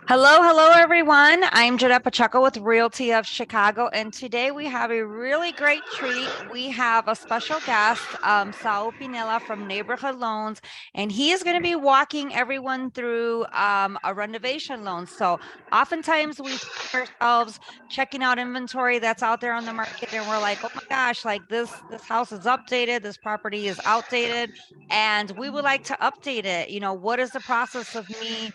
Hello, hello, everyone. I'm Janette Pacheco with Realty of Chicago, and today we have a really great treat. We have a special guest, Saul Pinela from Neighborhood Loans, and he is going to be walking everyone through a renovation loan. So, oftentimes we find ourselves checking out inventory that's out there on the market, and we're like, "Oh my gosh, like this house is updated, this property is outdated, and we would like to update it." What is the process of me?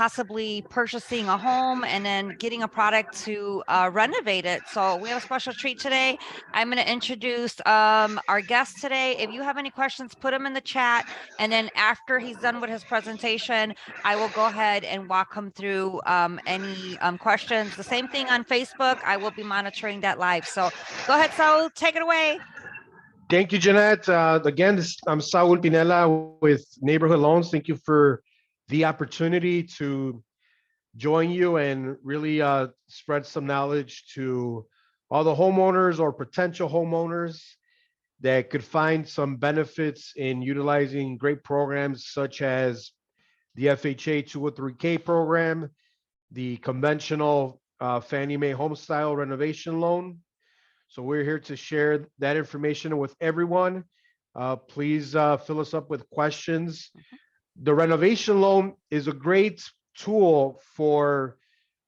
Possibly purchasing a home and then getting a product to renovate it. So we have a special treat today. I'm going to introduce our guest today. If you have any questions, put them in the chat. And then after he's done with his presentation, I will go ahead and walk him through any questions. The same thing on Facebook. I will be monitoring that live. So go ahead, Saul, take it away. Thank you, Jeanette. Again, I'm Saul Pinela with Neighborhood Loans. Thank you for the opportunity to join you and really spread some knowledge to all the homeowners or potential homeowners that could find some benefits in utilizing great programs such as the FHA 203K program, the conventional Fannie Mae Homestyle Renovation Loan. So we're here to share that information with everyone. Please fill us up with questions. The renovation loan is a great tool for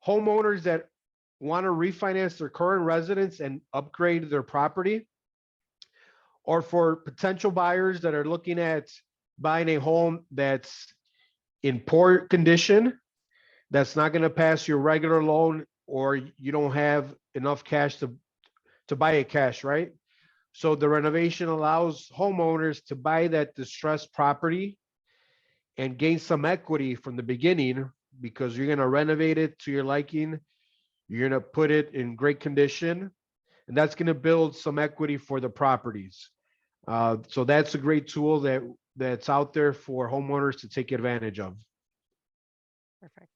homeowners that want to refinance their current residence and upgrade their property, or for potential buyers that are looking at buying a home that's in poor condition, that's not going to pass your regular loan, or you don't have enough cash to buy it cash, right? So the renovation allows homeowners to buy that distressed property and gain some equity from the beginning, because you're going to renovate it to your liking. You're going to put it in great condition, and that's going to build some equity for the properties. So that's a great tool that's out there for homeowners to take advantage of. Perfect.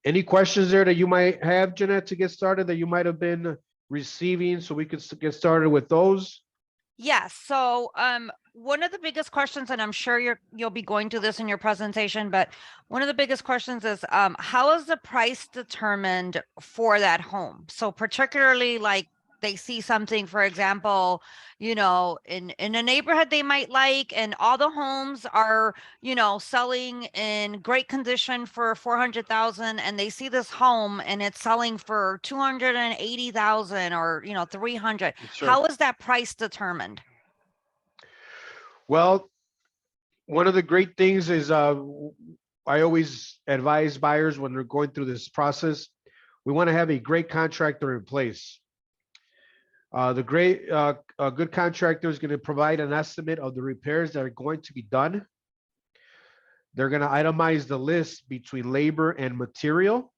Any questions there that you might have, Jeanette, to get started, that you might have been receiving, so we could get started with those? Yes. So, one of the biggest questions, and I'm sure you'll be going to this in your presentation, but one of the biggest questions is, how is the price determined for that home? So particularly like they see something, for example, in a neighborhood they might like, and all the homes are, selling in great condition for 400,000, and they see this home and it's selling for 280,000 or, 300. Sure. How is that price determined? Well, one of the great things is I always advise buyers when they're going through this process, we want to have a great contractor in place. A good contractor is going to provide an estimate of the repairs that are going to be done. They're going to itemize the list between labor and material,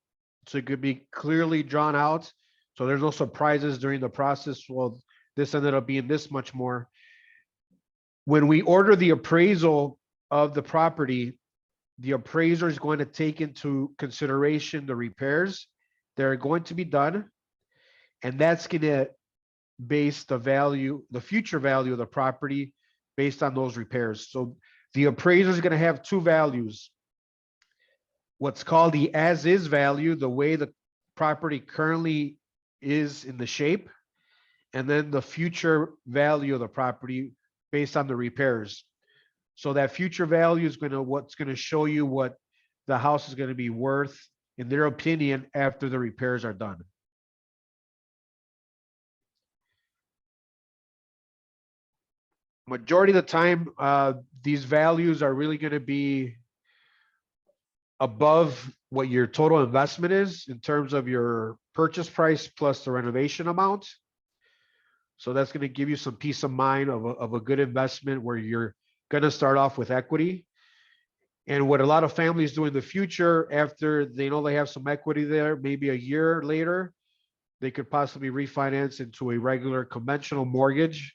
so it could be clearly drawn out, so there's no surprises during the process. Well, this ended up being this much more. When we order the appraisal of the property, the appraiser is going to take into consideration the repairs that are going to be done, and that's going to base the future value of the property based on those repairs. So the appraiser is going to have two values: what's called the as is value, the way the property currently is in the shape, and then the future value of the property based on the repairs. So that future value is what's going to show you what the house is going to be worth, in their opinion, after the repairs are done. Majority of the time, these values are really going to be above what your total investment is in terms of your purchase price plus the renovation amount. So that's going to give you some peace of mind of a good investment, where you're going to start off with equity. And what a lot of families do in the future, after they know they have some equity there, maybe a year later, they could possibly refinance into a regular conventional mortgage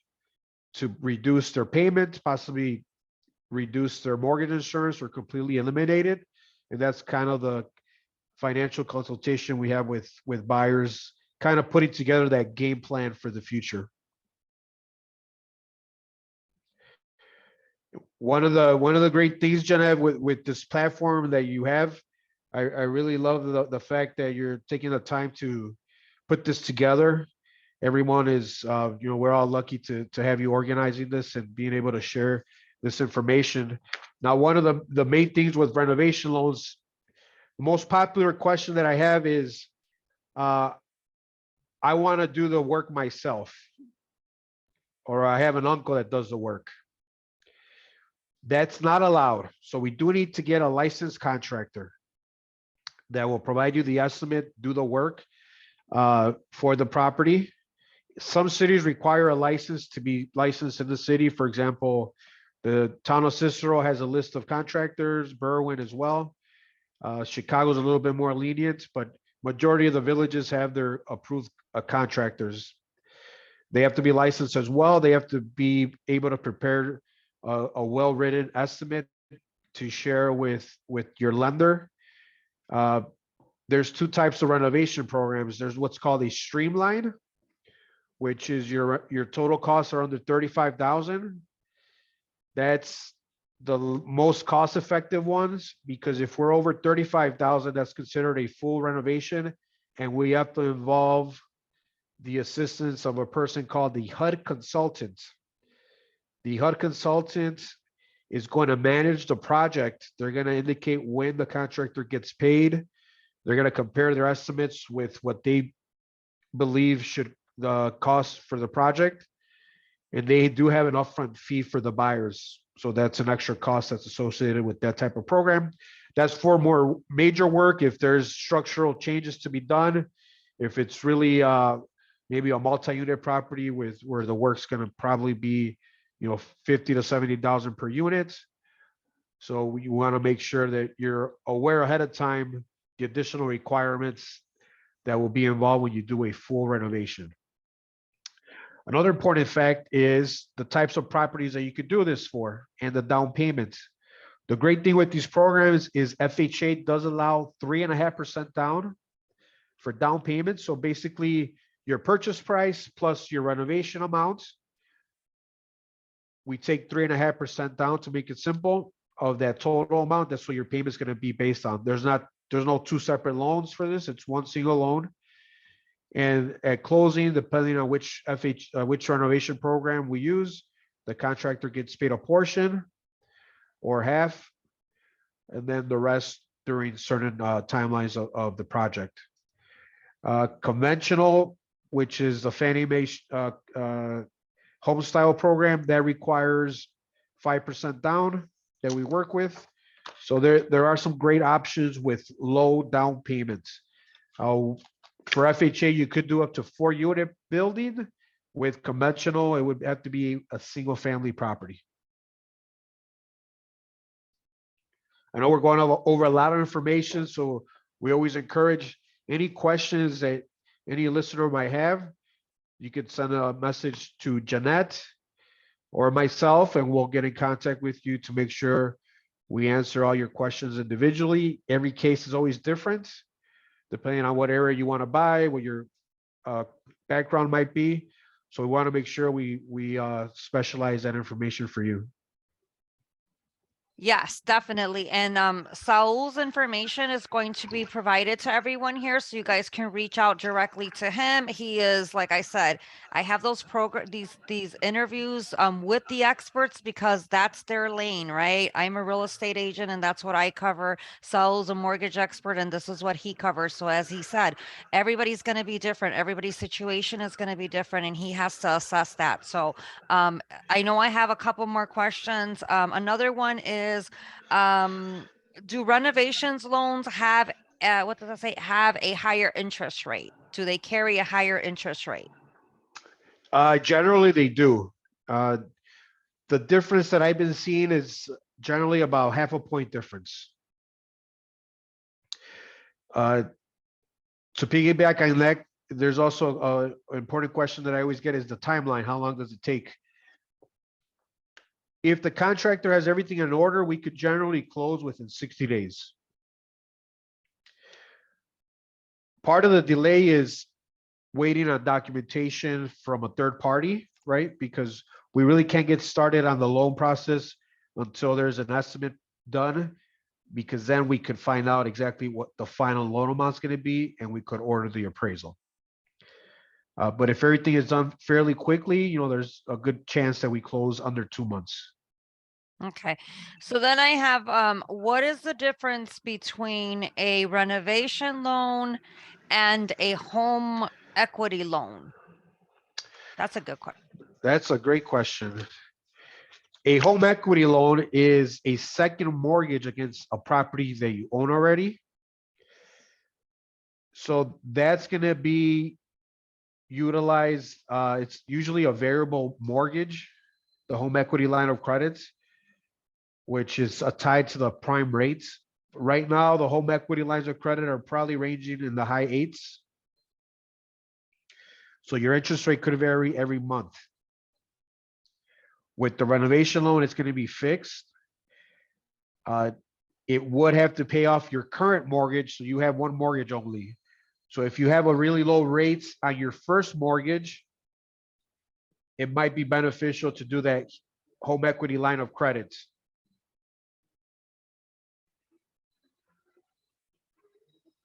to reduce their payment, possibly reduce their mortgage insurance or completely eliminate it. And that's kind of the financial consultation we have with buyers, kind of putting together that game plan for the future. One of the great things, Jenna, with this platform that you have, I really love the fact that you're taking the time to put this together. Everyone is, we're all lucky to have you organizing this and being able to share this information. Now, one of the main things with renovation loans, the most popular question that I have is, uh, I want to do the work myself, or I have an uncle that does the work. That's not allowed. So we do need to get a licensed contractor that will provide you the estimate, do the work for the property. Some cities require a license to be licensed in the city. For example, the town of Cicero has a list of contractors, Berwyn as well. Chicago's a little bit more lenient, but majority of the villages have their approved contractors. They have to be licensed as well. They have to be able to prepare a well-written estimate to share with your lender. Uh, there's two types of renovation programs. There's what's called a streamline, which is your total costs are under 35,000. That's the most cost-effective ones, because if we're over 35,000, that's considered a full renovation, and we have to involve the assistance of a person called the HUD consultant. The HUD consultant is going to manage the project. They're going to indicate when the contractor gets paid. They're going to compare their estimates with what they believe should the cost for the project. And they do have an upfront fee for the buyers. So that's an extra cost that's associated with that type of program. That's for more major work. If there's structural changes to be done, if it's really maybe a multi-unit property with where the work's going to probably be, 50 to 70,000 per unit. So you want to make sure that you're aware ahead of time the additional requirements that will be involved when you do a full renovation. Another important fact is the types of properties that you could do this for and the down payment. The great thing with these programs is FHA does allow 3.5% down for down payment. So basically your purchase price plus your renovation amount, we take 3.5% down to make it simple of that total amount. That's what your payment is going to be based on. There's no two separate loans for this. It's one single loan. And at closing, depending on which renovation program we use, the contractor gets paid a portion or half, and then the rest during certain timelines of the project. Conventional, which is the Fannie Mae home style program, that requires 5% down that we work with. So there are some great options with low down payments. For FHA, you could do up to 4-unit building. With conventional, it would have to be a single family property. I know we're going over a lot of information, so we always encourage any questions that any listener might have. You could send a message to Jeanette or myself, and we'll get in contact with you to make sure we answer all your questions individually. Every case is always different, depending on what area you want to buy, what your background might be. So we want to make sure we specialize that information for you. Yes, definitely. And Saul's information is going to be provided to everyone here, so you guys can reach out directly to him. He is, like I said, I have those these interviews with the experts because that's their lane, right? I'm a real estate agent and that's what I cover. Saul's a mortgage expert and this is what he covers. So as he said, everybody's going to be different. Everybody's situation is going to be different and he has to assess that. So I know I have a couple more questions. Another one is, do renovations loans have, what does it say, have a higher interest rate? Do they carry a higher interest rate? Generally, they do. The difference that I've been seeing is generally about half a point difference. To piggyback on that, there's also an important question that I always get is the timeline. How long does it take? If the contractor has everything in order, we could generally close within 60 days. Part of the delay is waiting on documentation from a third party, right? Because we really can't get started on the loan process until there's an estimate done because then we could find out exactly what the final loan amount's going to be, and we could order the appraisal. But if everything is done fairly quickly, there's a good chance that we close under 2 months. Okay, so then I have, what is the difference between a renovation loan and a home equity loan? That's a good question. That's a great question. A home equity loan is a second mortgage against a property that you own already. So that's going to be utilized. It's usually a variable mortgage, the home equity line of credit, which is tied to the prime rates. Right now, the home equity lines of credit are probably ranging in the high eights. So your interest rate could vary every month. With the renovation loan, it's going to be fixed. It would have to pay off your current mortgage, so you have one mortgage only. So if you have a really low rates on your first mortgage, it might be beneficial to do that home equity line of credit.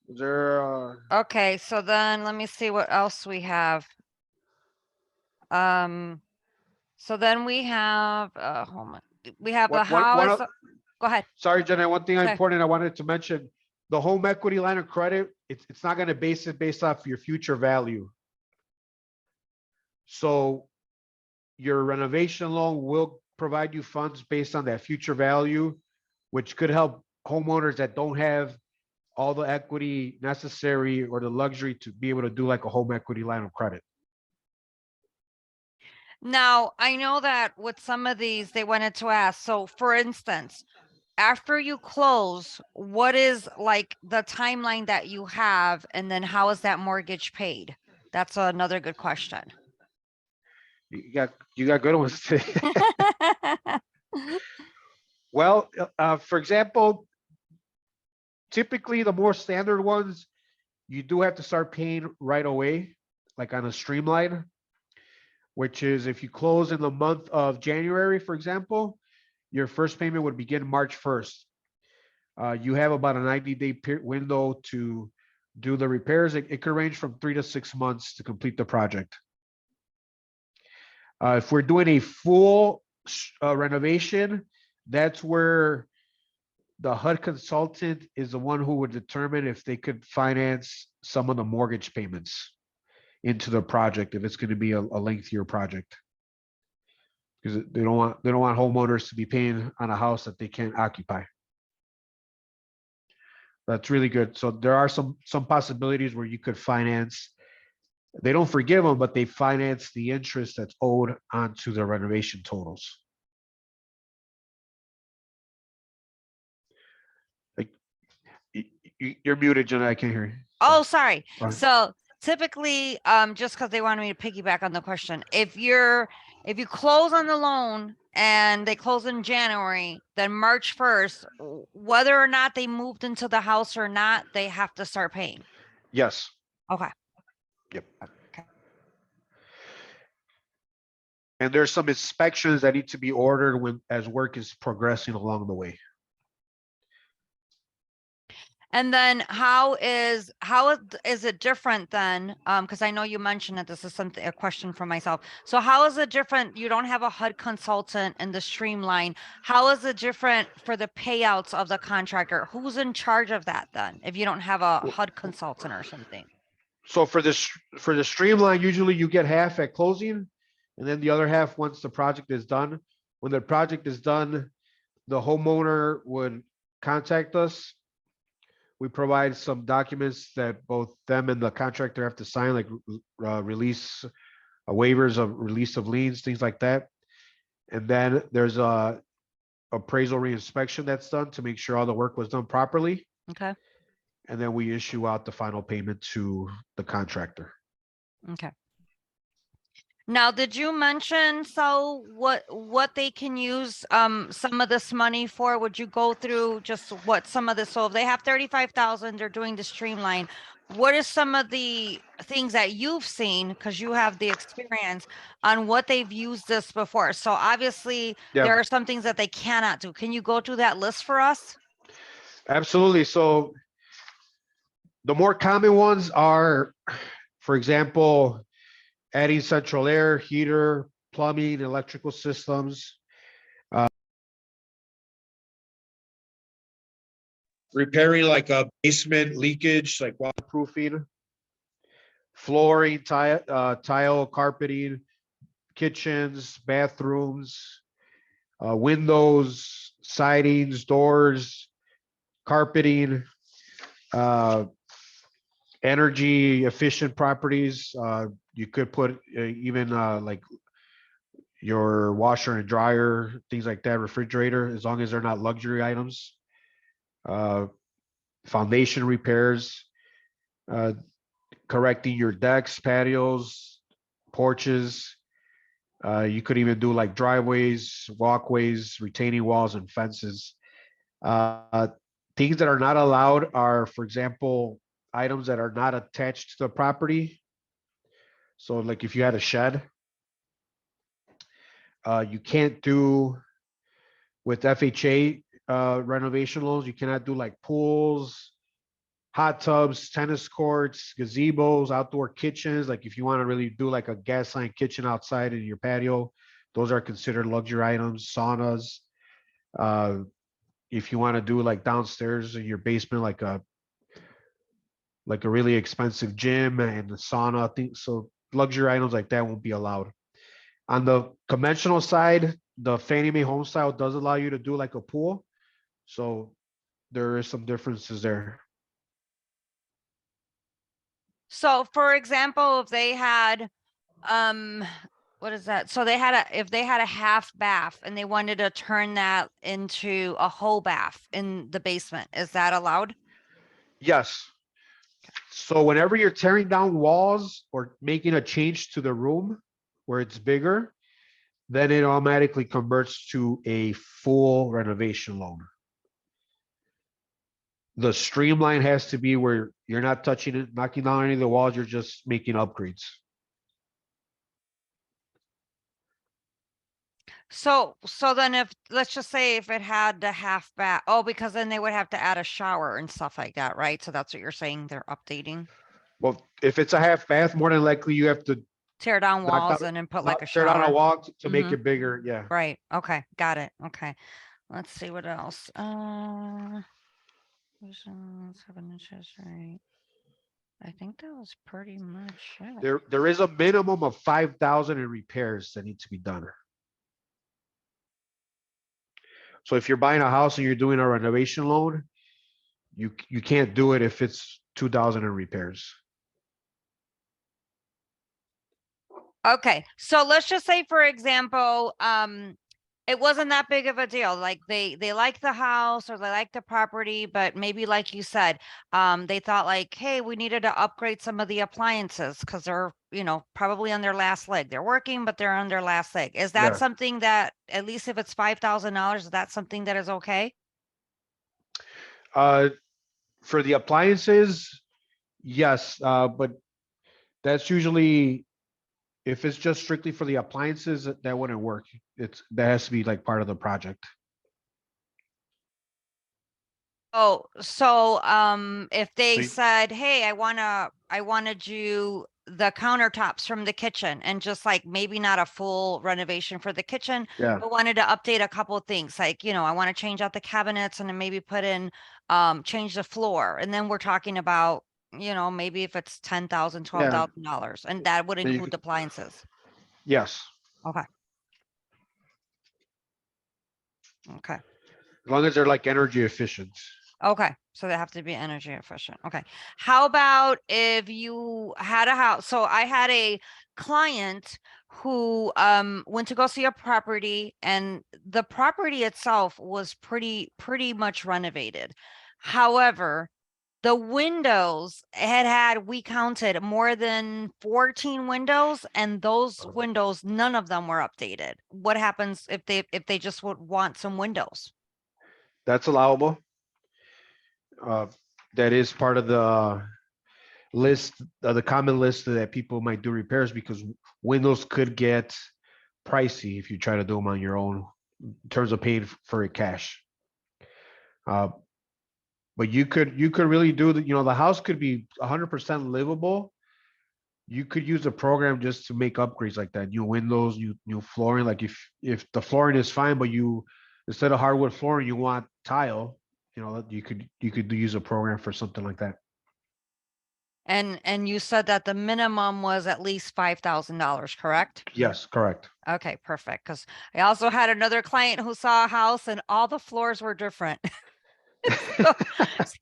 Is there Okay, so then let me see what else we have. So then we have, hold on. We have the house. Go ahead. Sorry, Jenna, one thing Okay. important I wanted to mention, the home equity line of credit, it's not going to base it based off your future value. So your renovation loan will provide you funds based on that future value, which could help homeowners that don't have all the equity necessary or the luxury to be able to do like a home equity line of credit. Now, I know that with some of these, they wanted to ask, so for instance, after you close, what is like the timeline that you have, and then how is that mortgage paid? That's another good question. You got good ones. Well, for example, typically the more standard ones, you do have to start paying right away, like on a streamline, which is if you close in the month of January, for example, your first payment would begin March 1st. You have about a 90-day window to do the repairs. It could range from 3 to 6 months to complete the project. If we're doing a full renovation, that's where the HUD consultant is the one who would determine if they could finance some of the mortgage payments into the project, if it's going to be a lengthier project, because they don't want homeowners to be paying on a house that they can't occupy. That's really good. So there are some possibilities where you could finance. They don't forgive them, but they finance the interest that's owed onto the renovation totals. Like, you're muted, Jenna. I can't hear you. Oh, sorry. Fine. So typically, just because they wanted me to piggyback on the question, if you close on the loan and they close in January, then March 1st, whether or not they moved into the house or not, they have to start paying. Yes. Okay. Yep. Okay. And there's some inspections that need to be ordered as work is progressing along the way. And then how is it different then? Because I know you mentioned that this is a question for myself. So how is it different? You don't have a HUD consultant in the streamline. How is it different for the payouts of the contractor? Who's in charge of that then, if you don't have a HUD consultant or something? So for the streamline, usually you get half at closing, and then the other half once the project is done. When the project is done, the homeowner would contact us. We provide some documents that both them and the contractor have to sign, like release waivers of release of liens, things like that. And then there's a appraisal reinspection that's done to make sure all the work was done properly. Okay. And then we issue out the final payment to the contractor. Okay. Now, did you mention, so what they can use some of this money for? Would you go through just what some of this, so if they have 35,000, they're doing the streamline, what is some of the things that you've seen, because you have the experience on what they've used this before? So obviously there are some things that they cannot do. Can you go through that list for us? Absolutely. So the more common ones are, for example, adding central air, heater, plumbing, electrical systems, uh, repairing like a basement leakage, like waterproofing, flooring, tile, carpeting, kitchens, bathrooms, windows, sidings, doors, carpeting, uh, energy efficient properties. You could put even like your washer and dryer, things like that, refrigerator, as long as they're not luxury items. Uh, Foundation repairs, uh, correcting your decks, patios, porches. You could even do like driveways, walkways, retaining walls, and fences. Uh, Things that are not allowed are, for example, items that are not attached to the property. So, like if you had a shed, you can't do with FHA renovation loans. You cannot do like pools, hot tubs, tennis courts, gazebos, outdoor kitchens. Like if you want to really do like a gas line kitchen outside in your patio, those are considered luxury items. Saunas. Uh, if you want to do like downstairs in your basement, like a really expensive gym and the sauna thing. So luxury items like that won't be allowed. On the conventional side, the Fannie Mae home style does allow you to do like a pool. So there is some differences there. So for example, if they had, um, what is that? So they had if they had a half bath and they wanted to turn that into a whole bath in the basement, is that allowed? Yes. So whenever you're tearing down walls or making a change to the room where it's bigger, then it automatically converts to a full renovation loan. The streamline has to be where you're not touching it, knocking down any of the walls, you're just making upgrades. So then if, let's just say if it had the half bath, oh, because then they would have to add a shower and stuff like that, right? So that's what you're saying, they're updating, Well, if it's a half bath, more than likely you have to tear down knock down, walls and then put like a tear down a shower. wall to make Mm-hmm. it bigger. Yeah. Right. Okay. Got it. Okay. Let's see what else. 7 inches, right? I think that was pretty much it. There is a minimum of 5,000 in repairs that need to be done. So if you're buying a house and you're doing a renovation loan, you can't do it if it's 2,000 in repairs. Okay, so let's just say, for example, it wasn't that big of a deal. Like they like the house or they like the property, but maybe like you said, they thought like, hey, we needed to upgrade some of the appliances because they're, probably on their last leg. They're working, but they're on their last leg. Is that Yeah. something that, at least if it's $5,000, is that something that is okay? Uh, for the appliances, yes, but that's usually if it's just strictly for the appliances, that wouldn't work. That has to be like part of the project. Oh, so if So they said, "Hey, I wanna do the countertops from the kitchen and just like maybe not a full renovation for the kitchen, yeah, but wanted to update a couple of things, like, I want to change out the cabinets and then maybe put in change the floor." And then we're talking about, maybe if it's 10,000, twelve yeah, thousand dollars and that would then you include could, appliances. yes, Okay. Okay. as long as they're like energy efficient. Okay, so they have to be energy efficient. Okay. How about if you had a house? So I had a client who went to go see a property, and the property itself was pretty much renovated. However, the windows we counted more than 14 windows, and those windows, none of them were updated. What happens if they just would want some windows? That's allowable. Uh, that is part of the list, the common list that people might do repairs because windows could get pricey if you try to do them on your own in terms of paying for it cash. Uh, But you could really do the, the house could be 100% livable. You could use a program just to make upgrades like that. New windows, new flooring. Like if the flooring is fine, but you instead of hardwood flooring, you want tile, you could use a program for something like that. And you said that the minimum was at least $5,000, correct? Yes, correct. Okay, perfect. Because I also had another client who saw a house and all the floors were different. So,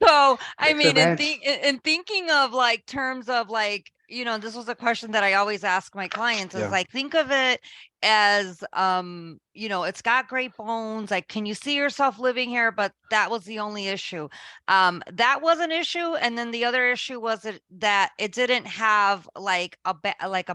so I Mix and mean, match. in thinking of like terms of like, this was a question that I always ask my clients is Yeah. like, think of it as, it's got great bones. Like, can you see yourself living here? But that was the only issue. That was an issue. And then the other issue was that it didn't have like a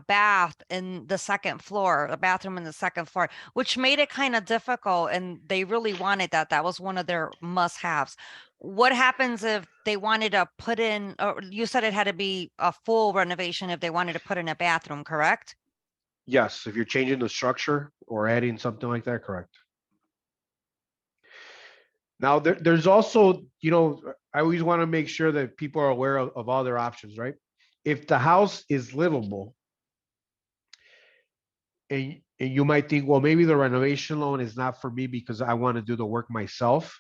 bath in the second floor, a bathroom in the second floor, which made it kind of difficult. And they really wanted that. That was one of their must haves. What happens if they wanted to put in, or you said it had to be a full renovation if they wanted to put in a bathroom, correct? Yes, if you're changing the structure or adding something like that, correct. Now there's also, I always want to make sure that people are aware of all their options, right? If the house is livable, and you might think, well, maybe the renovation loan is not for me because I want to do the work myself.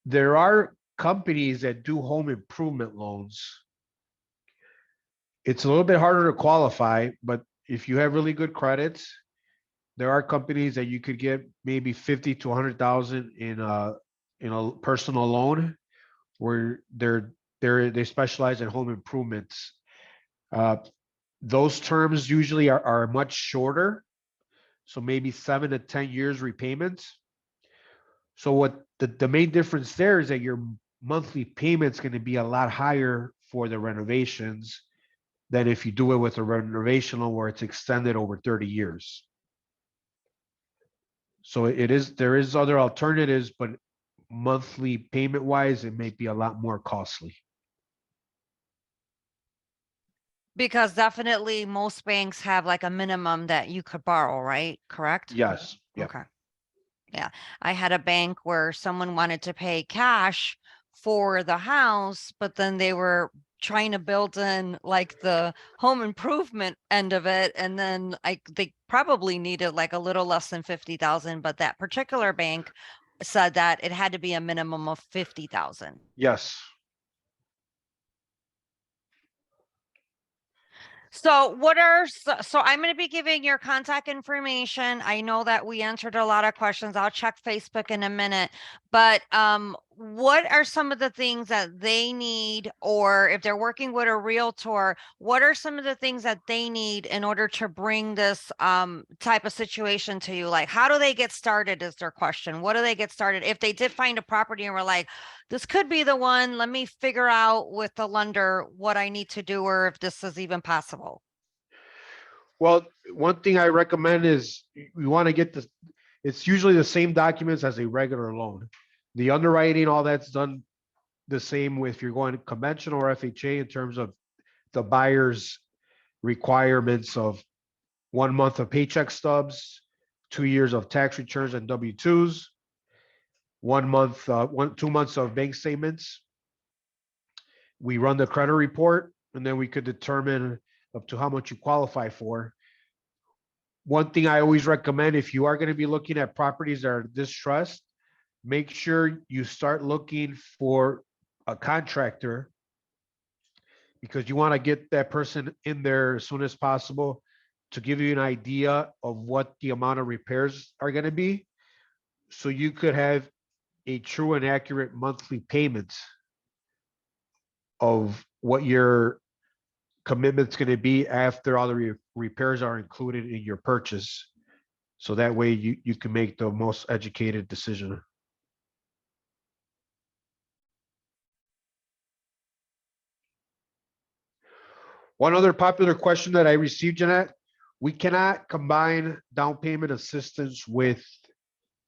There are companies that do home improvement loans. It's a little bit harder to qualify, but if you have really good credits, there are companies that you could get maybe 50 to 100,000 in a personal loan where they specialize in home improvements. Uh, those terms usually are much shorter, so maybe 7 to 10 years repayments. So what the main difference there is that your monthly payment's going to be a lot higher for the renovations than if you do it with a renovation loan where it's extended over 30 years. So there is other alternatives, but monthly payment wise, it may be a lot more costly. Because definitely most banks have like a minimum that you could borrow, right? Correct? Yes. Yeah. Okay. Yeah. I had a bank where someone wanted to pay cash for the house, but then they were trying to build in like the home improvement end of it. And then they probably needed like a little less than 50,000, but that particular bank said that it had to be a minimum of 50,000. Yes. So so I'm going to be giving your contact information. I know that we answered a lot of questions. I'll check Facebook in a minute, but what are some of the things that they need, or if they're working with a realtor, what are some of the things that they need in order to bring this type of situation to you? Like, how do they get started is their question. What do they get started? If they did find a property and were like, this could be the one. Let me figure out with the lender what I need to do or if this is even possible. Well, one thing I recommend is you want to get this. It's usually the same documents as a regular loan. The underwriting, all that's done the same with if you're going conventional or FHA in terms of the buyer's requirements of 1 month of paycheck stubs, 2 years of tax returns and W-2s, 1 month, 2 months of bank statements. We run the credit report, and then we could determine up to how much you qualify for. One thing I always recommend if you are going to be looking at properties that are distressed, make sure you start looking for a contractor because you want to get that person in there as soon as possible to give you an idea of what the amount of repairs are going to be. So you could have a true and accurate monthly payment of what your commitment's going to be after all the repairs are included in your purchase. So that way you can make the most educated decision. One other popular question that I received, Jeanette, we cannot combine down payment assistance with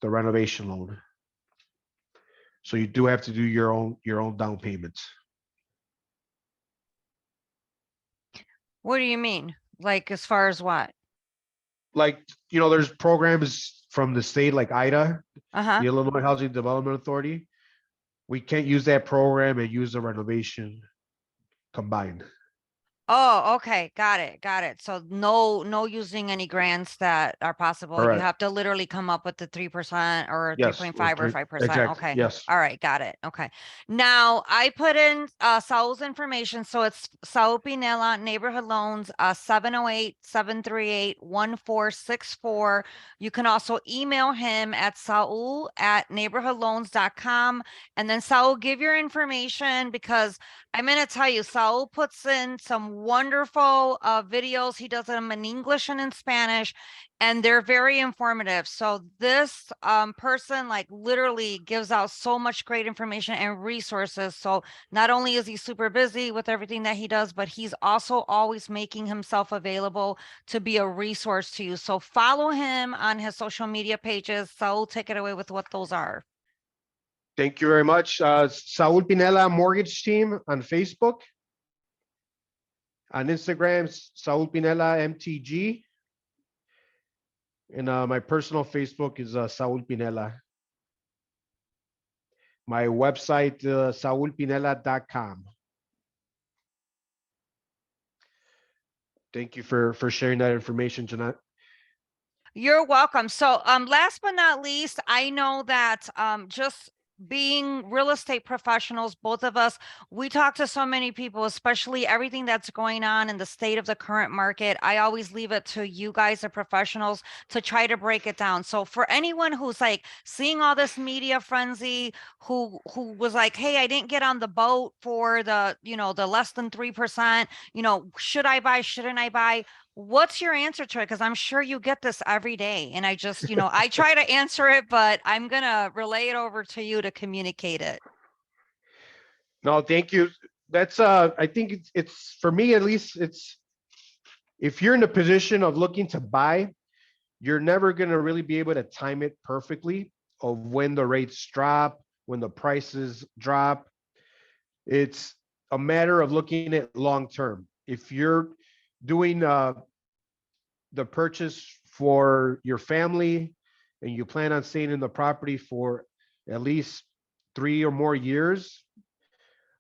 the renovation loan. So you do have to do your own down payments. What do you mean? Like, as far as what? Like, there's programs from the state like IDA, Uh-huh. the Illinois Housing Development Authority. we can't use that program and use the renovation combined. Oh, okay. Got it. Got it. So no using any grants that are possible. You Correct. have to literally come up with the 3% or Yes. 3.5 or 5%. Exactly. Okay. Yes. All right. Got it. Okay. Now I put in Saul's information. So it's Saul Pinela, Neighborhood Loans, 708-738-1464. You can also email him at saul@neighborhoodloans.com. And then Saul, give your information because I'm going to tell you, Saul puts in some wonderful videos. He does them in English and in Spanish, and they're very informative. So this person like literally gives out so much great information and resources. So not only is he super busy with everything that he does, but he's also always making himself available to be a resource to you. So follow him on his social media pages. Saul, take it away with what those are. Thank you very much. Saul Pinela Mortgage Team on Facebook. On Instagram, Saul Pinela MTG. And my personal Facebook is Saul Pinela. My website, saulpinela.com. Thank you for sharing that information, Jeanette. You're welcome. So, last but not least, I know that just being real estate professionals, both of us, we talk to so many people, especially everything that's going on in the state of the current market. I always leave it to you guys, the professionals, to try to break it down. So for anyone who's like seeing all this media frenzy, who was like, hey, I didn't get on the boat for the, the less than 3%, should I buy, shouldn't I buy? What's your answer to it? Because I'm sure you get this every day. And I just, I try to answer it, but I'm going to relay it over to you to communicate it. No, thank you. That's I think it's for me at least, it's if you're in the position of looking to buy, you're never going to really be able to time it perfectly of when the rates drop, when the prices drop. It's a matter of looking at long term. If you're doing the purchase for your family and you plan on staying in the property for at least 3 or more years,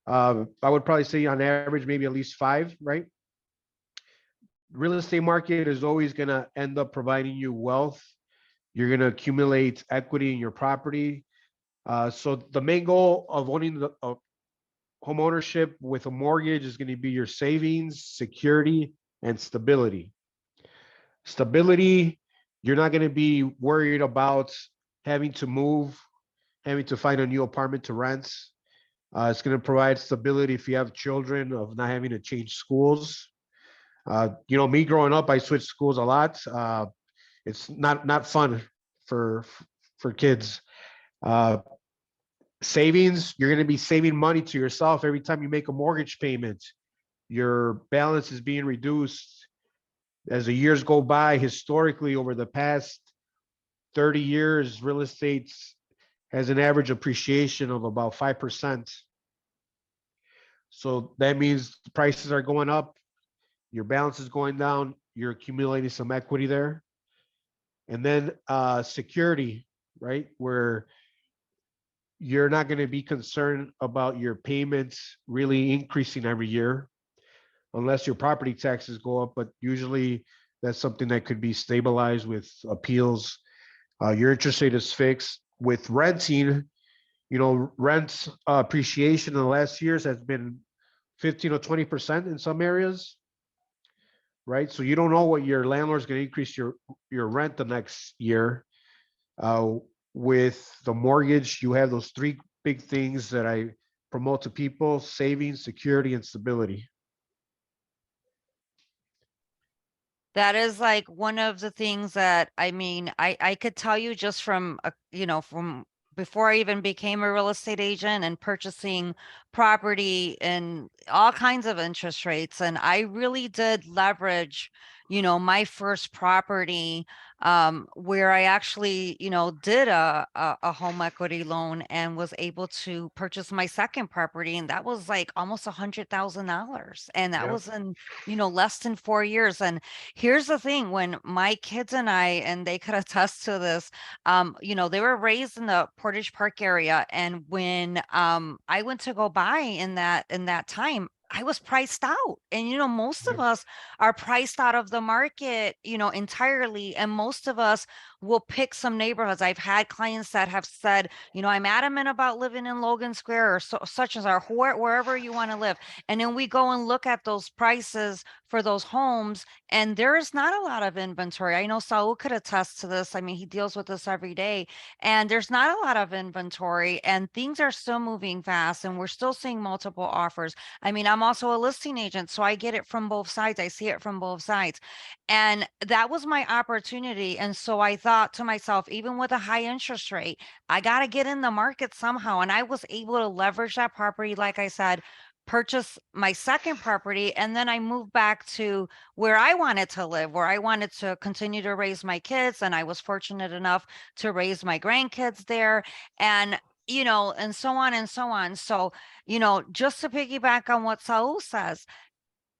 I would probably say on average, maybe at least 5, right? Real estate market is always going to end up providing you wealth. You're going to accumulate equity in your property. So the main goal of owning the home ownership with a mortgage is going to be your savings, security, and stability. Stability, you're not going to be worried about having to move, having to find a new apartment to rent. It's going to provide stability if you have children of not having to change schools. Me growing up, I switched schools a lot. It's not fun for kids. Uh, Savings, you're going to be saving money to yourself every time you make a mortgage payment. Your balance is being reduced as the years go by. Historically, over the past 30 years, real estate has an average appreciation of about 5%. So that means the prices are going up, your balance is going down, you're accumulating some equity there. And then security, right? Where you're not going to be concerned about your payments really increasing every year, unless your property taxes go up. But usually that's something that could be stabilized with appeals. Your interest rate is fixed. With renting, rent appreciation in the last years has been 15 or 20% in some areas, right? So you don't know what your landlord's going to increase your rent the next year. With the mortgage, you have those 3 big things that I promote to people: savings, security, and stability. That is like one of the things that I could tell you just from from before I even became a real estate agent and purchasing property and all kinds of interest rates. And I really did leverage, my first property, where I actually, did a home equity loan and was able to purchase my second property. And that was like almost $100,000. And that Yeah. was in, less than 4 years. And here's the thing, when my kids and and they could attest to this, they were raised in the Portage Park area. And when I went to go buy in that time, I was priced out. And most of Yeah. us are priced out of the market, entirely. And most of us will pick some neighborhoods. I've had clients that have said, I'm adamant about living in Logan Square or such as our wherever you want to live. And then we go and look at those prices for those homes, and there is not a lot of inventory. I know Saul could attest to this. I mean, he deals with this every day, and there's not a lot of inventory, and things are still moving fast, and we're still seeing multiple offers. I mean, I'm also a listing agent, so I get it from both sides. I see it from both sides. And that was my opportunity. And so I thought to myself, even with a high interest rate, I got to get in the market somehow. And I was able to leverage that property, like I said, purchase my second property, and then I moved back to where I wanted to live, where I wanted to continue to raise my kids. And I was fortunate enough to raise my grandkids there. And and so on and so on. So, just to piggyback on what Saul says,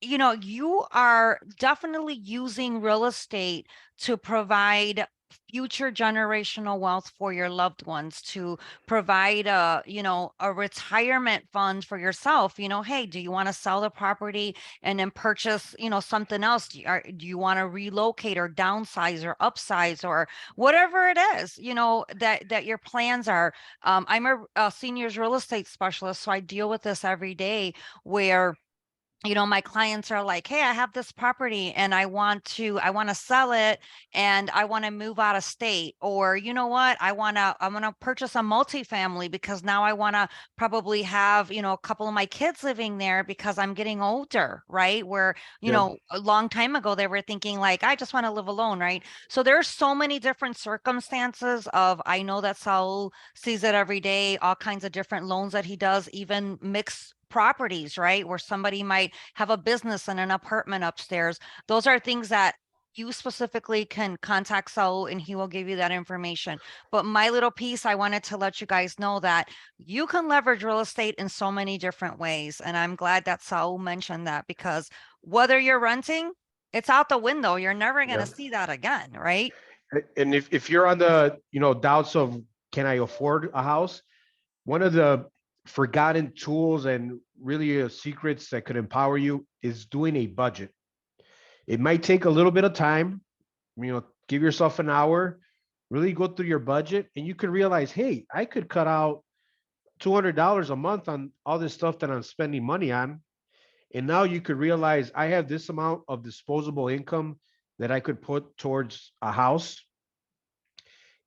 you are definitely using real estate to provide future generational wealth for your loved ones, to provide a retirement fund for yourself. Hey, do you want to sell the property and then purchase, something else? Do you want to relocate or downsize or upsize or whatever it is, that your plans are? I'm a seniors real estate specialist, so I deal with this every day, where my clients are like, hey, I have this property and I want to sell it, and I want to move out of state. Or you know what? I'm going to purchase a multifamily because now I want to probably have, a couple of my kids living there because I'm getting older, right? Where, Yeah. a long time ago they were thinking like, I just want to live alone, right? So there's so many different circumstances of, I know that Saul sees it every day, all kinds of different loans that he does, even mixed properties, right? Where somebody might have a business and an apartment upstairs. Those are things that you specifically can contact Saul and he will give you that information. But my little piece, I wanted to let you guys know that you can leverage real estate in so many different ways. And I'm glad that Saul mentioned that, because whether you're renting, it's out the window. You're never going to Yeah. see that again, right? And if you're on the, doubts of can I afford a house, one of the forgotten tools and really secrets that could empower you is doing a budget. It might take a little bit of time, give yourself an hour, really go through your budget, and you could realize, hey, I could cut out $200 a month on all this stuff that I'm spending money on. And now you could realize I have this amount of disposable income that I could put towards a house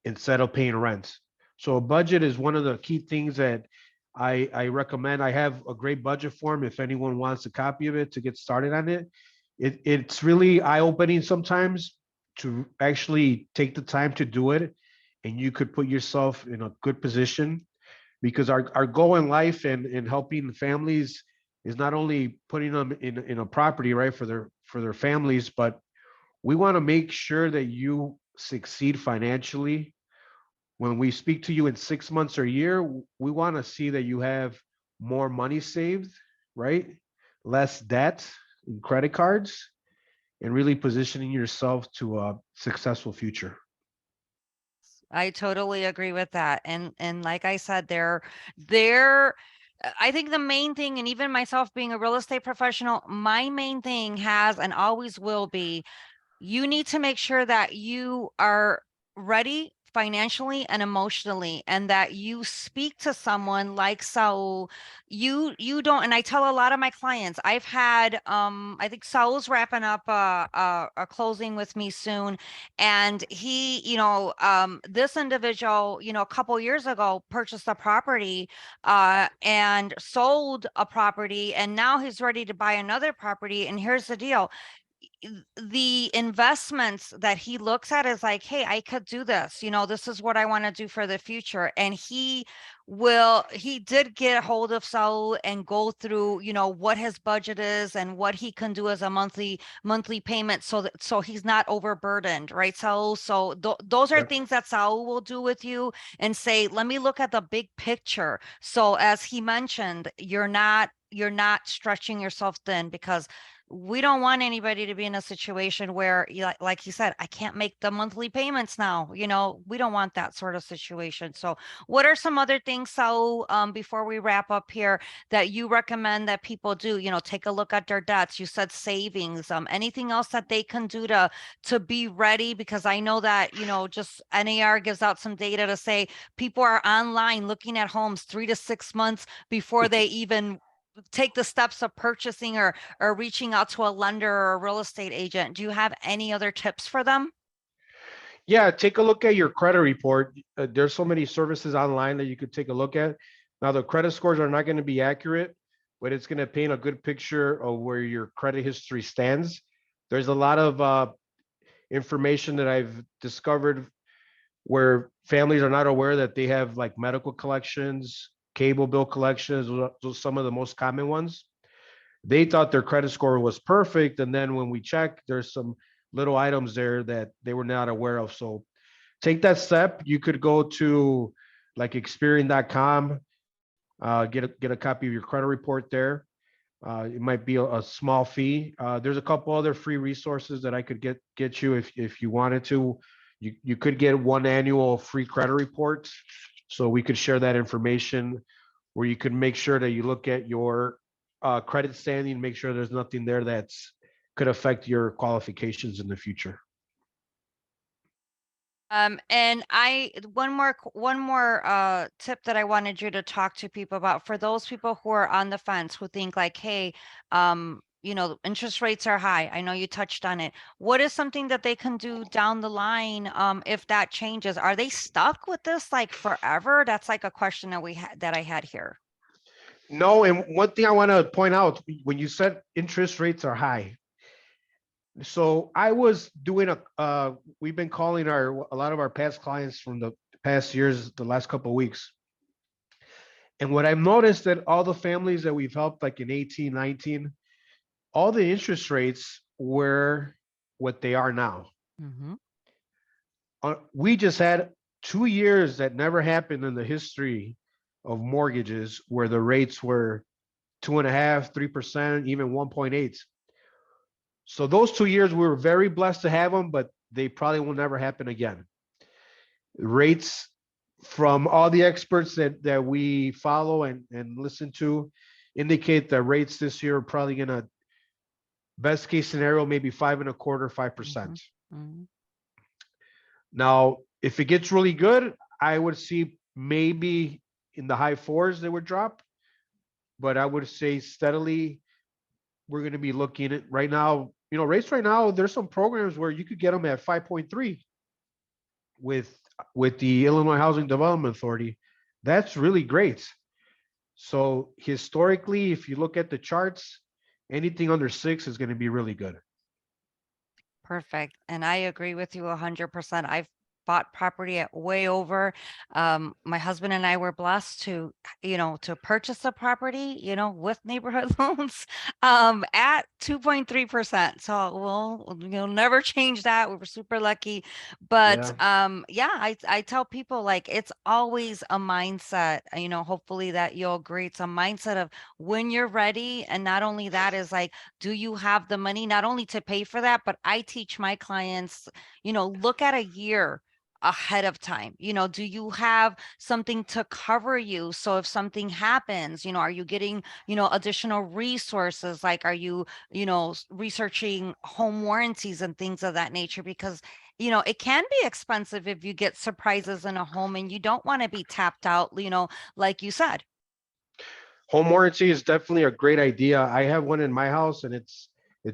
instead of paying rent. So a budget is one of the key things that I recommend. I have a great budget form if anyone wants a copy of it to get started on it. It's really eye-opening sometimes to actually take the time to do it, and you could put yourself in a good position, because our goal in life and helping families is not only putting them in a property, right, for their families, but we want to make sure that you succeed financially. When we speak to you in 6 months or a year, we want to see that you have more money saved, right? Less debt in credit cards, and really positioning yourself to a successful future. I totally agree with that. And like I said, there I think the main thing, and even myself being a real estate professional, my main thing has and always will be, you need to make sure that you are ready financially and emotionally, and that you speak to someone like Saul. You don't, and I tell a lot of my clients, I've had I think Saul's wrapping up a closing with me soon. And he, this individual, a couple years ago purchased a property and sold a property, and now he's ready to buy another property. And here's the deal, the investments that he looks at is like, hey, I could do this, this is what I want to do for the future. And he did get a hold of Saul and go through, what his budget is and what he can do as a monthly payment, so he's not overburdened, right, Saul? So those are Yep. things that Saul will do with you and say, let me look at the big picture. So as he mentioned, you're not stretching yourself thin, because we don't want anybody to be in a situation where, like you said, I can't make the monthly payments now. We don't want that sort of situation. So, what are some other things, so before we wrap up here, that you recommend that people do? Take a look at their debts. You said savings. Anything else that they can do to be ready? Because I know that just NAR gives out some data to say people are online looking at homes 3 to 6 months before they even take the steps of purchasing or reaching out to a lender or a real estate agent. Do you have any other tips for them? Yeah, take a look at your credit report. There's so many services online that you could take a look at. Now, the credit scores are not going to be accurate, but it's going to paint a good picture of where your credit history stands. There's a lot of information that I've discovered where families are not aware that they have like medical collections, cable bill collections, those are some of the most common ones. They thought their credit score was perfect, and then when we check, there's some little items there that they were not aware of. So take that step. You could go to like Experian.com, get a copy of your credit report there. It might be a small fee. There's a couple other free resources that I could get you if you wanted to. You could get one annual free credit report, so we could share that information where you could make sure that you look at your credit standing, make sure there's nothing there that's could affect your qualifications in the future. And one more tip that I wanted you to talk to people about, for those people who are on the fence, who think like, hey, interest rates are high. I know you touched on it. What is something that they can do down the line, if that changes? Are they stuck with this like forever? That's like a question that I had here. No, and one thing I want to point out, when you said interest rates are high, so I was doing we've been calling a lot of our past clients from the past years, the last couple of weeks. And what I've noticed that all the families that we've helped, like in 18, 19, all the interest rates were what they are now. Mm-hmm. We just had 2 years that never happened in the history of mortgages where the rates were 2.5%, 3%, even 1.8. So those 2 years, we were very blessed to have them, but they probably will never happen again. Rates from all the experts that we follow and listen to indicate that rates this year are probably gonna, best case scenario, maybe 5.25%, 5%. Mm-hmm. Mm-hmm. Now, if it gets really good, I would see maybe in the high fours they would drop, but I would say steadily we're going to be looking at right now, rates right now, there's some programs where you could get them at 5.3 with the Illinois Housing Development Authority. That's really great. So historically, if you look at the charts, anything under 6 is going to be really good. Perfect. And I agree with you 100%. I've bought property at way over. My husband and I were blessed to purchase a property, with neighborhood loans, at 2.3%. So we'll never change that. We were super lucky. But Yeah. yeah, I tell people like it's always a mindset, hopefully that you'll agree. It's a mindset of when you're ready. And not only that is like, do you have the money not only to pay for that, but I teach my clients, look at a year ahead of time. Do you have something to cover you? So if something happens, are you getting, additional resources? Like, are you, researching home warranties and things of that nature? Because, it can be expensive if you get surprises in a home and you don't want to be tapped out, like you said. Home warranty is definitely a great idea. I have one in my house, and it's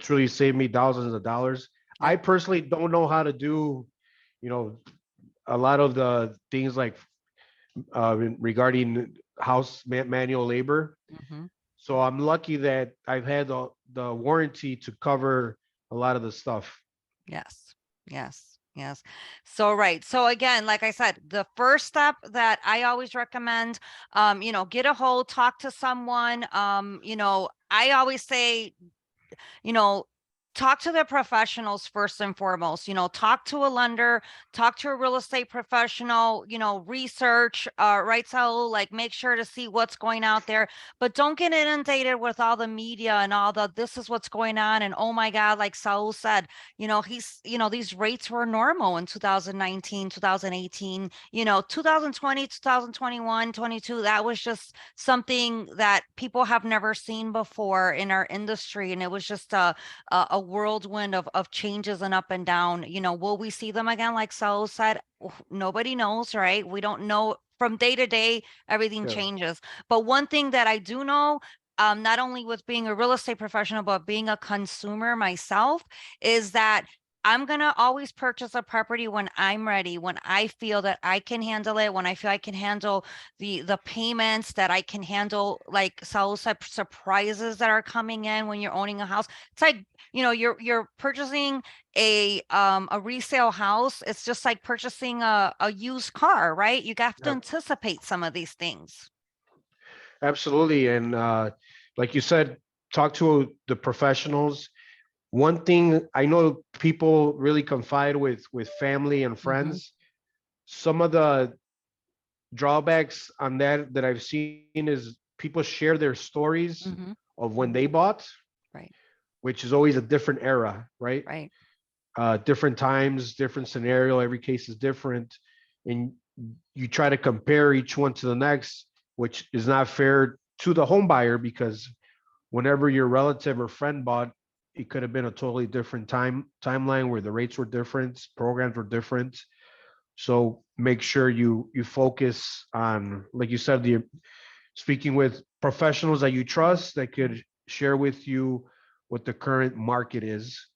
really saved me thousands of dollars. I Yep. personally don't know how to do, you know, a lot of the things like regarding manual labor. Hmm. So I'm lucky that I've had the warranty to cover a lot of the stuff. Yes, yes, yes. So, right. So again, like I said, the first step that I always recommend, get a hold, talk to someone. I always say, you know, talk to the professionals first and foremost. Talk to a lender, talk to a real estate professional, research, right? So like make sure to see what's going out there, but don't get inundated with all the media and all the this is what's going on. And oh my God, like Saul said, these rates were normal in 2019, 2018, 2020, 2021, 22. That was just something that people have never seen before in our industry. And it was just a whirlwind of changes and up and down. Will we see them again? Like Saul said, nobody knows, right? We don't know. From day to day, everything Yeah, changes. But one thing that I do know, not only with being a real estate professional, but being a consumer myself, is that I'm going to always purchase a property when I'm ready, when I feel that I can handle it, when I feel I can handle the payments, that I can handle, like Saul said, surprises that are coming in when you're owning a house. It's like, you're purchasing a resale house. It's just like purchasing a used car, right? You have to yeah, anticipate some of these things. absolutely. And like you said, talk to the professionals. One thing I know people really confide with family and Mm-hmm, friends. Some of the drawbacks on that I've seen is people share their stories mm-hmm, of when they mm-hmm. bought, Right, which is always a different era, right? right. Different times, different scenario. Every case is different, and you try to compare each one to the next, which is not fair to the home buyer because whenever your relative or friend bought, it could have been a totally different timeline where the rates were different, programs were different. So make sure you focus on, like you said, the speaking with professionals that you trust that could share with you what the current market is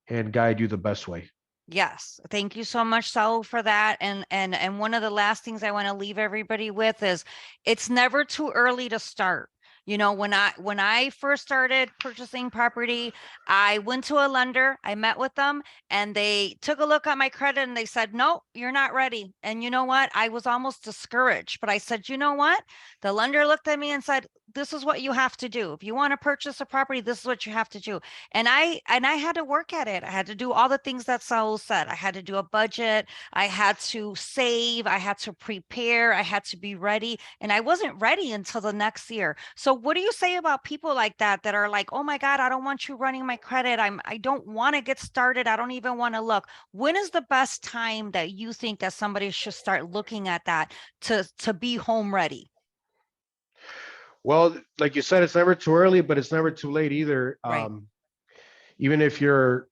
and guide you the best way. Yes, thank you so much, Saul, for that. And one of the last things I want to leave everybody with is it's never too early to start. When I first started purchasing property, I went to a lender, I met with them, and they took a look at my credit and they said, "No, you're not ready." And you know what? I was almost discouraged, but I said, "You know what?" The lender looked at me and said, "This is what you have to do. If you want to purchase a property, this is what you have to do." And I had to work at it. I had to do all the things that Saul said. I had to do a budget. I had to save. I had to prepare. I had to be ready. And I wasn't ready until the next year. So what do you say about people like that are like, "Oh my God, I don't want you running my credit. I don't want to get started. I don't even want to look." When is the best time that you think that somebody should start looking at that to be home ready? Well, like you said, it's never too early, but it's never too late either. Right. Even if you're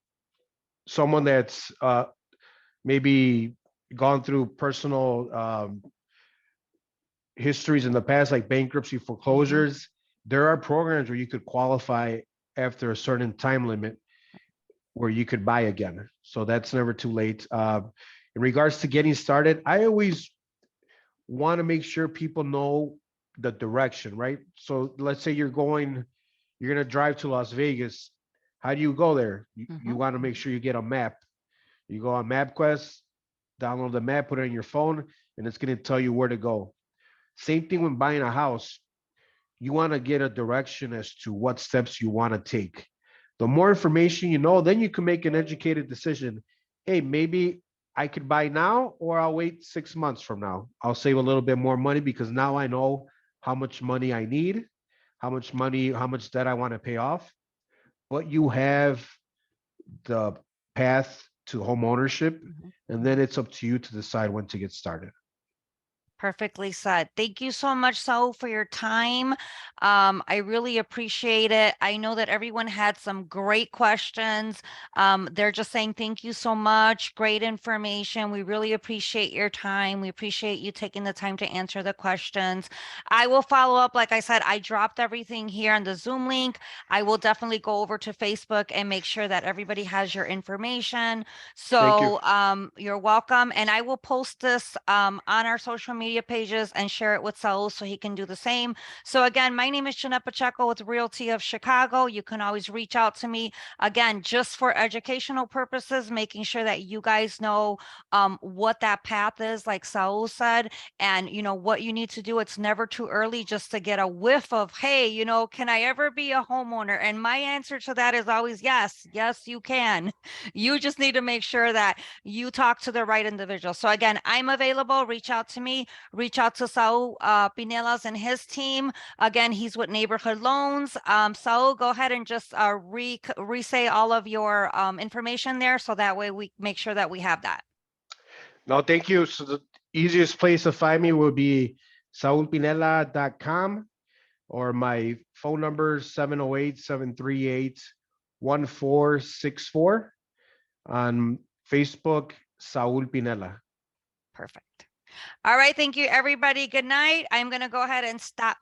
someone that's maybe gone through personal histories in the past, like bankruptcy, Mm-hmm. foreclosures, there are programs where you could qualify after a certain time limit where you could buy again. So that's never too late. In regards to getting started, I always want to make sure people know the direction, right? So let's say you're going to drive to Las Vegas. How do you go there? You Mm-hmm. want to make sure you get a map. You go on MapQuest, download the map, put it on your phone, and it's going to tell you where to go. Same thing when buying a house. You want to get a direction as to what steps you want to take. The more information you know, then you can make an educated decision. Hey, maybe I could buy now or I'll wait 6 months from now. I'll save a little bit more money because now I know how much money I need, how much debt I want to pay off. But you have the path to home ownership, Mm-hmm. and then it's up to you to decide when to get started. Perfectly said. Thank you so much, Saul, for your time. I really appreciate it. I know that everyone had some great questions. They're just saying thank you so much. Great information. We really appreciate your time. We appreciate you taking the time to answer the questions. I will follow up. Like I said, I dropped everything here on the Zoom link. I will definitely go over to Facebook and make sure that everybody has your information. Thank you. So you're welcome. And I will post this on our social media media pages and share it with Saul so he can do the same. So again, my name is Jeanette Pacheco with Realty of Chicago. You can always reach out to me, again, just for educational purposes, making sure that you guys know what that path is, like Saul said, and what you need to do. It's never too early just to get a whiff of, hey, can I ever be a homeowner? And my answer to that is always yes. Yes, you can. You just need to make sure that you talk to the right individual. So again, I'm available. Reach out to me. Reach out to Saul Pinelas and his team. Again, he's with Neighborhood Loans. Saul, go ahead and just re-say all of your information there, so that way we make sure that we have that. No, thank you. So the easiest place to find me will be saulpinela.com, or my phone number is 708-738-1464. On Facebook, Saul Pinela. Perfect. All right. Thank you, everybody. Good night. I'm going to go ahead and stop